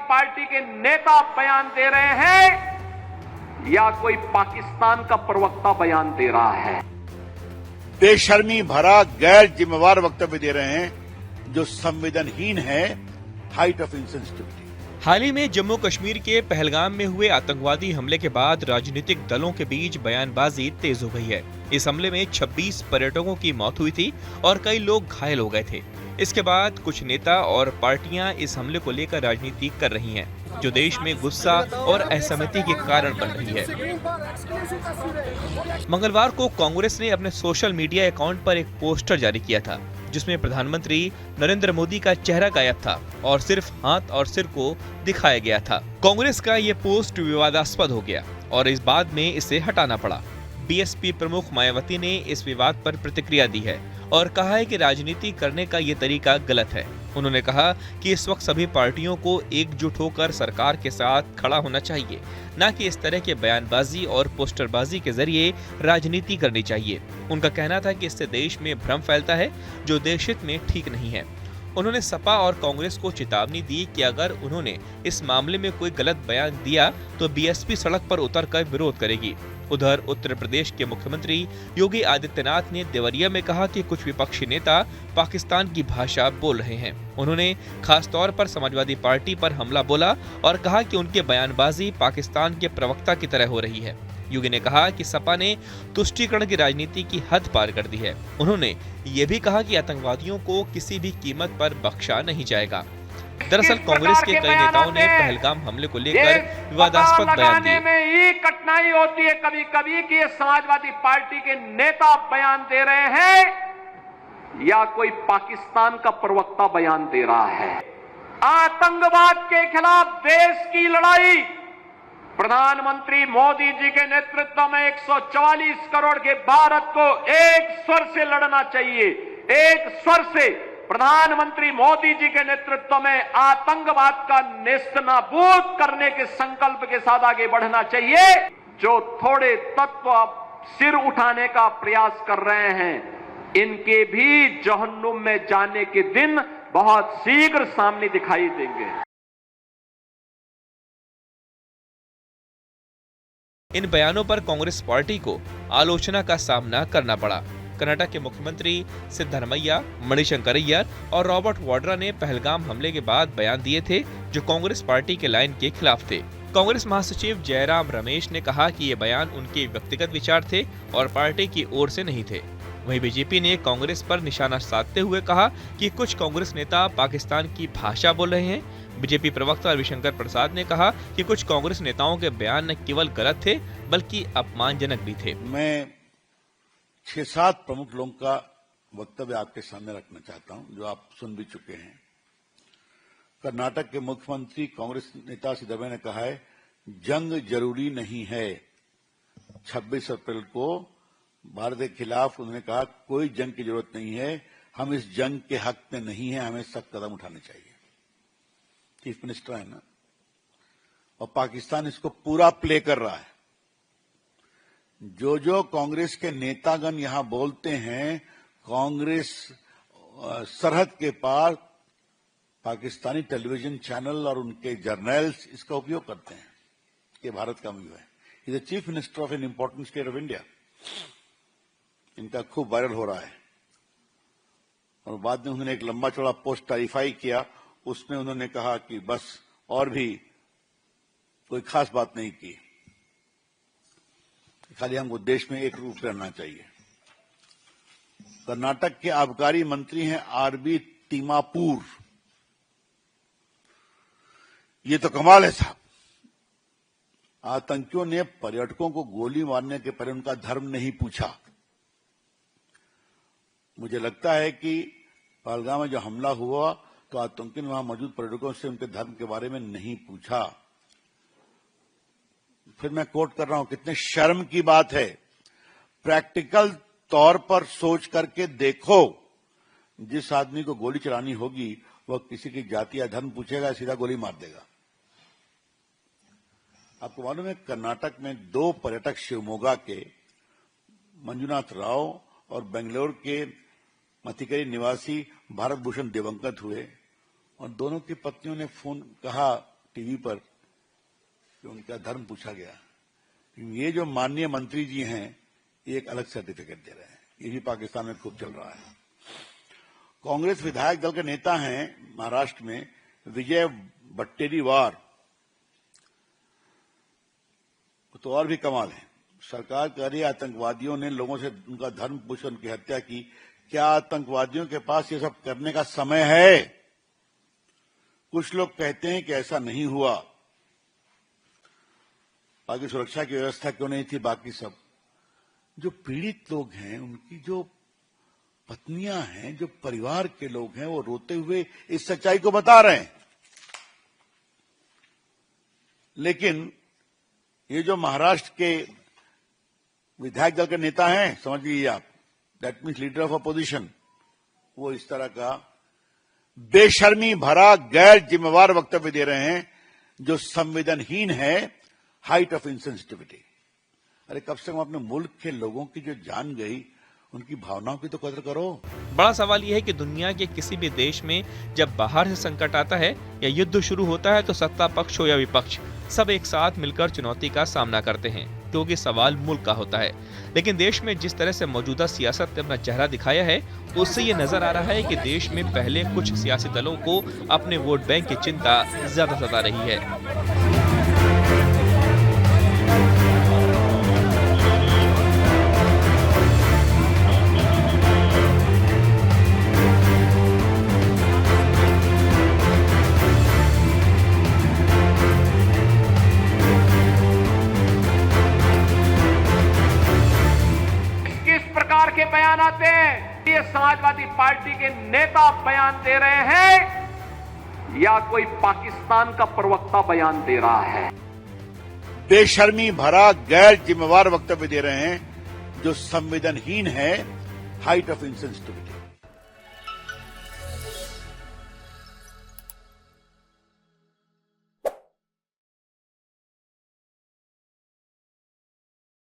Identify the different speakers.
Speaker 1: Party के नेता बयान दे रहे हैं या कोई पाकिस्तान का प्रवक्ता बयान दे रहा है।
Speaker 2: बेशर्मी भरा गैर जिम्मेवार वक्तव्य दे रहे हैं जो संवेदनहीन है, हाइट ऑफ इनसेंसिटिविटी।
Speaker 3: हाल ही में जम्मू कश्मीर के पहलगाम में हुए आतंकवादी हमले के बाद राजनीतिक दलों के बीच बयानबाजी तेज हो गई है। इस हमले में 26 पर्यटकों की मौत हुई थी और कई लोग घायल हो गए थे। इसके बाद कुछ नेता और पार्टियां इस हमले को लेकर राजनीति कर रही हैं, जो देश में गुस्सा और असहमति के कारण बन रही है। मंगलवार को कांग्रेस ने अपने सोशल मीडिया अकाउंट पर एक पोस्टर जारी किया था, जिसमें प्रधानमंत्री नरेंद्र मोदी का चेहरा गायब था और सिर्फ हाथ और सिर को दिखाया गया था। कांग्रेस का ये पोस्ट विवादास्पद हो गया और इस बाद में इसे हटाना पड़ा। बीएसपी प्रमुख मायावती ने इस विवाद पर प्रतिक्रिया दी है और कहा है कि राजनीति करने का ये तरीका गलत है। उन्होंने कहा कि इस वक्त सभी पार्टियों को एकजुट होकर सरकार के साथ खड़ा होना चाहिए, न कि इस तरह के बयानबाजी और पोस्टरबाजी के जरिए राजनीति करनी चाहिए। उनका कहना था कि इससे देश में भ्रम फैलता है, जो देशहित में ठीक नहीं है। उन्होंने सपा और कांग्रेस को चेतावनी दी कि अगर उन्होंने इस मामले में कोई गलत बयान दिया तो बीएसपी सड़क पर उतरकर विरोध करेगी। उधर उत्तर प्रदेश के मुख्यमंत्री योगी आदित्यनाथ ने देवरिया में कहा कि कुछ विपक्षी नेता पाकिस्तान की भाषा बोल रहे हैं। उन्होंने खास तौर पर समाजवादी पार्टी पर हमला बोला और कहा कि उनकी बयानबाजी पाकिस्तान के प्रवक्ता की तरह हो रही है। योगी ने कहा कि सपा ने तुष्टीकरण की राजनीति की हद पार कर दी है। उन्होंने ये भी कहा कि आतंकवादियों को किसी भी कीमत पर बख्शा नहीं जाएगा। दरअसल कांग्रेस के कई नेताओं ने पहलगाम हमले को लेकर विवादास्पद बयान दिए।
Speaker 1: में ये कठिनाई होती है कभी कभी कि ये समाजवादी पार्टी के नेता बयान दे रहे हैं या कोई पाकिस्तान का प्रवक्ता बयान दे रहा है। आतंकवाद के खिलाफ देश की लड़ाई प्रधानमंत्री मोदी जी के नेतृत्व में 144 करोड़ के भारत को एक स्वर से लड़ना चाहिए। एक स्वर से प्रधानमंत्री मोदी जी के नेतृत्व में आतंकवाद का नेस्तनाबूद करने के संकल्प के साथ आगे बढ़ना चाहिए। जो थोड़े तत्व सिर उठाने का प्रयास कर रहे हैं, इनके भी जहन्नुम में जाने के दिन बहुत शीघ्र सामने दिखाई देंगे।
Speaker 3: इन बयानों पर कांग्रेस पार्टी को आलोचना का सामना करना पड़ा। कर्नाटक के मुख्यमंत्री सिद्धरमैया, मणिशंकर अय्यर और रॉबर्ट वाड्रा ने पहलगाम हमले के बाद बयान दिए थे, जो कांग्रेस पार्टी के लाइन के खिलाफ थे। कांग्रेस महासचिव जयराम रमेश ने कहा कि ये बयान उनके व्यक्तिगत विचार थे और पार्टी की ओर से नहीं थे। वहीं बीजेपी ने कांग्रेस पर निशाना साधते हुए कहा कि कुछ कांग्रेस नेता पाकिस्तान की भाषा बोल रहे हैं। बीजेपी प्रवक्ता रविशंकर प्रसाद ने कहा कि कुछ कांग्रेस नेताओं के बयान न केवल गलत थे बल्कि अपमानजनक भी थे।
Speaker 2: मैं 6-7 प्रमुख लोगों का वक्तव्य आपके सामने रखना चाहता हूं, जो आप सुन भी चुके हैं। कर्नाटक के मुख्यमंत्री कांग्रेस नेता सिद्धरमैया ने कहा है, जंग जरूरी नहीं है। 26 अप्रैल को भारत के खिलाफ उन्होंने कहा, कोई जंग की जरूरत नहीं है, हम इस जंग के हक में नहीं है, हमें सख्त कदम उठाने चाहिए। चीफ मिनिस्टर है ना, और पाकिस्तान इसको पूरा प्ले कर रहा है। जो कांग्रेस के नेतागण यहां बोलते हैं, कांग्रेस सरहद के पार पाकिस्तानी टेलीविजन चैनल और उनके जर्नल्स इसका उपयोग करते हैं। ये भारत का व्यू है। Is the chief minister of an important state of India. इनका खूब वायरल हो रहा है। और बाद में उन्होंने एक लंबा चौड़ा पोस्ट क्लैरिफाई किया, उसमें उन्होंने कहा कि बस और भी कोई खास बात नहीं की, खाली हमको देश में एक रूप रहना चाहिए। कर्नाटक के आबकारी मंत्री हैं आरबी तिमापुर। ये तो कमाल है साहब। आतंकियों ने पर्यटकों को गोली मारने के पहले उनका धर्म नहीं पूछा। मुझे लगता है कि पहलगाम में जो हमला हुआ तो आतंकियों ने वहां मौजूद पर्यटकों से उनके धर्म के बारे में नहीं पूछा। फिर मैं कोट कर रहा हूं, कितने शर्म की बात है। प्रैक्टिकल तौर पर सोच करके देखो, जिस आदमी को गोली चलानी होगी वह किसी की जाति या धर्म पूछेगा, सीधा गोली मार देगा। आपको मालूम है, कर्नाटक में 2 पर्यटक शिवमोगा के मंजुनाथ राव और बेंगलोर के मथिकरी निवासी भारत भूषण दिवंगत हुए और दोनों की पत्नियों ने फोन कहा टीवी पर कि उनका धर्म पूछा गया। ये जो माननीय मंत्री जी हैं ये एक अलग सर्टिफिकेट दे रहे हैं, ये भी पाकिस्तान में खूब चल रहा है। कांग्रेस विधायक दल के नेता हैं महाराष्ट्र में विजय वट्टेरीवार, तो और भी कमाल है। सरकार कह रही है आतंकवादियों ने लोगों से उनका धर्म पूछ उनकी हत्या की। क्या आतंकवादियों के पास ये सब करने का समय है? कुछ लोग कहते हैं कि ऐसा नहीं हुआ। बाकी सुरक्षा की व्यवस्था क्यों नहीं थी? बाकी सब जो पीड़ित लोग हैं, उनकी जो पत्नियां हैं, जो परिवार के लोग हैं, वो रोते हुए इस सच्चाई को बता रहे हैं। लेकिन ये जो महाराष्ट्र के विधायक दल के नेता हैं, समझ लीजिए आप, that means leader of opposition, वो इस तरह का बेशर्मी भरा गैर जिम्मेवार वक्तव्य दे रहे हैं जो संवेदनहीन है, हाइट ऑफ इनसेंसिटिविटी। अरे कम से कम अपने मुल्क के लोगों की जो जान गई, उनकी भावनाओं की तो कदर करो।
Speaker 3: बड़ा सवाल यह है कि दुनिया के किसी भी देश में जब बाहर से संकट आता है या युद्ध शुरू होता है तो सत्ता पक्ष हो या विपक्ष, सब एक साथ मिलकर चुनौती का सामना करते हैं, क्योंकि सवाल मुल्क का होता है। लेकिन देश में जिस तरह से मौजूदा सियासत ने अपना चेहरा दिखाया है, उससे ये नजर आ रहा है कि देश में पहले कुछ सियासी दलों को अपने वोट बैंक की चिंता ज्यादा सता रही है।
Speaker 1: के बयान आते हैं, ये समाजवादी पार्टी के नेता बयान दे रहे हैं या कोई पाकिस्तान का प्रवक्ता बयान दे रहा है।
Speaker 2: बेशर्मी भरा गैर जिम्मेवार वक्तव्य दे रहे हैं जो संवेदनहीन है, हाइट ऑफ इनसेंसिटिविटी।